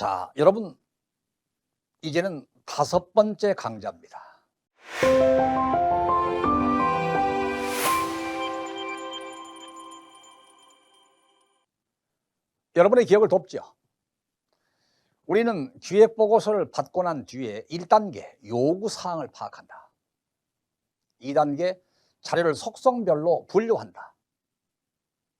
자, 여러분, 이제는 5번째 강좌입니다. 여러분의 기억을 돕죠. 우리는 기획보고서를 받고 난 뒤에 1단계 요구사항을 파악한다. 2단계 자료를 속성별로 분류한다.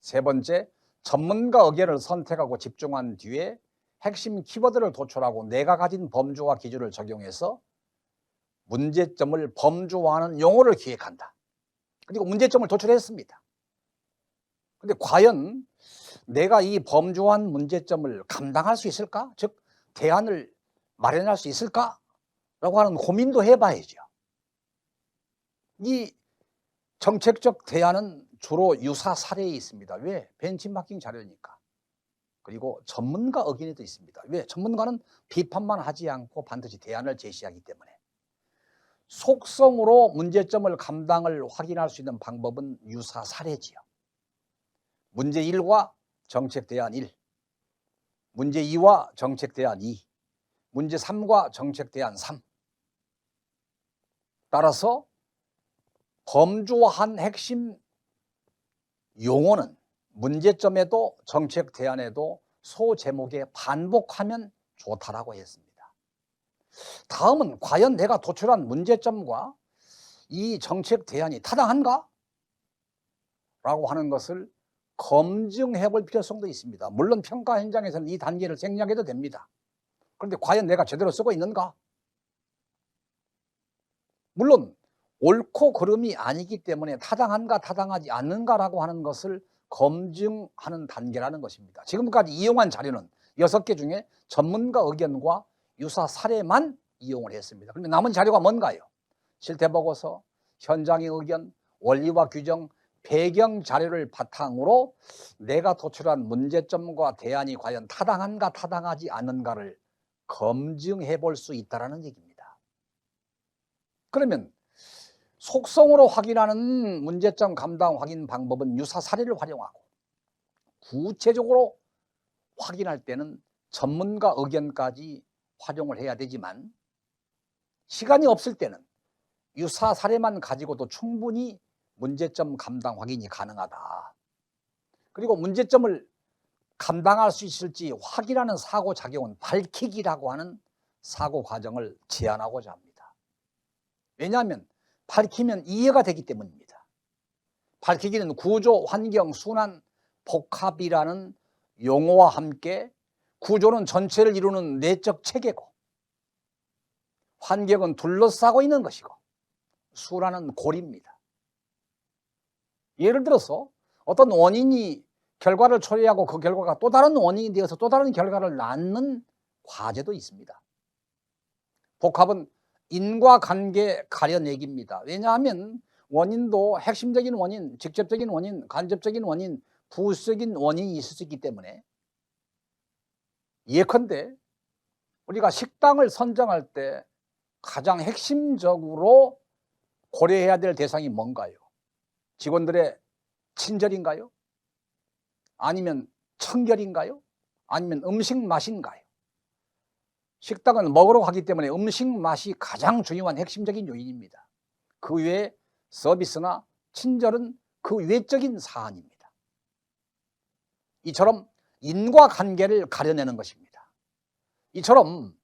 3번째 전문가 의견을 선택하고 집중한 뒤에 핵심 키워드를 도출하고 내가 가진 범주와 기준을 적용해서 문제점을 범주화하는 용어를 기획한다. 그리고 문제점을 도출했습니다. 근데 과연 내가 이 범주화한 문제점을 감당할 수 있을까? 즉 대안을 마련할 수 있을까? 라고 하는 고민도 해봐야죠. 이 정책적 대안은 주로 유사 사례에 있습니다. 왜? 벤치마킹 자료니까. 그리고 전문가 의견에도 있습니다. 왜? 전문가는 비판만 하지 않고 반드시 대안을 제시하기 때문에. 속성으로 문제점을 감당을 확인할 수 있는 방법은 유사 사례지요. 문제 1과 정책 대안 1, 문제 2와 정책 대안 2, 문제 3과 정책 대안 3. 따라서 범주화한 핵심 용어는 문제점에도 정책 대안에도 소제목에 반복하면 좋다라고 했습니다. 다음은 과연 내가 도출한 문제점과 이 정책 대안이 타당한가? 라고 하는 것을 검증해 볼 필요성도 있습니다. 물론 평가 현장에서는 이 단계를 생략해도 됩니다. 그런데 과연 내가 제대로 쓰고 있는가? 물론 옳고 그름이 아니기 때문에 타당한가 타당하지 않는가라고 하는 것을 검증하는 단계라는 것입니다. 지금까지 이용한 자료는 6개 중에 전문가 의견과 유사 사례만 이용을 했습니다. 그런데 남은 자료가 뭔가요? 실태보고서, 현장의 의견, 원리와 규정, 배경 자료를 바탕으로 내가 도출한 문제점과 대안이 과연 타당한가 타당하지 않는가를 검증해 볼 수 있다는 얘기입니다. 그러면 속성으로 확인하는 문제점 감당 확인 방법은 유사 사례를 활용하고, 구체적으로 확인할 때는 전문가 의견까지 활용을 해야 되지만 시간이 없을 때는 유사 사례만 가지고도 충분히 문제점 감당 확인이 가능하다. 그리고 문제점을 감당할 수 있을지 확인하는 사고작용은 밝히기라고 하는 사고 과정을 제안하고자 합니다. 왜냐하면 밝히면 이해가 되기 때문입니다. 밝히기는 구조, 환경, 순환, 복합이라는 용어와 함께 구조는 전체를 이루는 내적 체계고, 환경은 둘러싸고 있는 것이고, 순환은 고리입니다. 예를 들어서 어떤 원인이 결과를 초래하고 그 결과가 또 다른 원인이 되어서 또 다른 결과를 낳는 과제도 있습니다. 복합은 인과관계 가려내기입니다. 왜냐하면 원인도 핵심적인 원인, 직접적인 원인, 간접적인 원인, 부수적인 원인이 있을 수 있기 때문에, 예컨대 우리가 식당을 선정할 때 가장 핵심적으로 고려해야 될 대상이 뭔가요? 직원들의 친절인가요? 아니면 청결인가요? 아니면 음식 맛인가요? 식당은 먹으러 가기 때문에 음식 맛이 가장 중요한 핵심적인 요인입니다. 그 외에 서비스나 친절은 그 외적인 사안입니다. 이처럼 인과관계를 가려내는 것입니다. 이처럼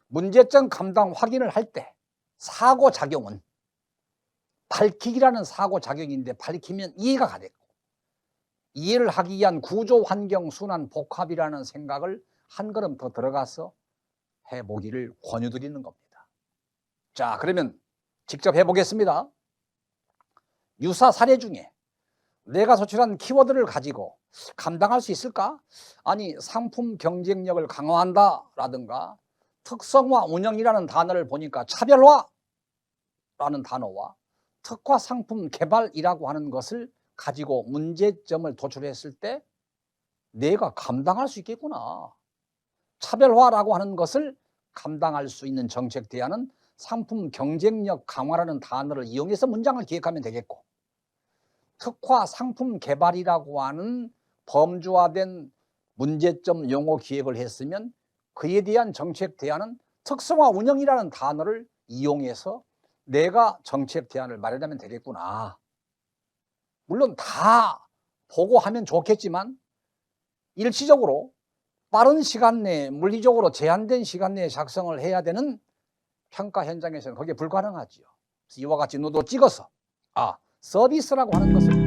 문제점 감당 확인을 할 때 사고작용은 밝히기라는 사고작용인데, 밝히면 이해가 가겠고, 이해를 하기 위한 구조, 환경, 순환, 복합이라는 생각을 한 걸음 더 들어가서 해보기를 권유드리는 겁니다. 자, 그러면 직접 해보겠습니다. 유사 사례 중에 내가 소출한 키워드를 가지고 감당할 수 있을까? 아니, 상품 경쟁력을 강화한다 라든가 특성화 운영이라는 단어를 보니까 차별화라는 단어와 특화 상품 개발이라고 하는 것을 가지고 문제점을 도출했을 때 내가 감당할 수 있겠구나. 차별화라고 하는 것을 감당할 수 있는 정책 대안은 상품 경쟁력 강화라는 단어를 이용해서 문장을 기획하면 되겠고, 특화 상품 개발이라고 하는 범주화된 문제점 용어 기획을 했으면 그에 대한 정책 대안은 특성화 운영이라는 단어를 이용해서 내가 정책 대안을 마련하면 되겠구나. 물론 다 보고하면 좋겠지만 일시적으로 빠른 시간 내에 물리적으로 제한된 시간 내에 작성을 해야 되는 평가 현장에서는 그게 불가능하지요. 그래서 이와 같이 노도 찍어서 서비스라고 하는 것을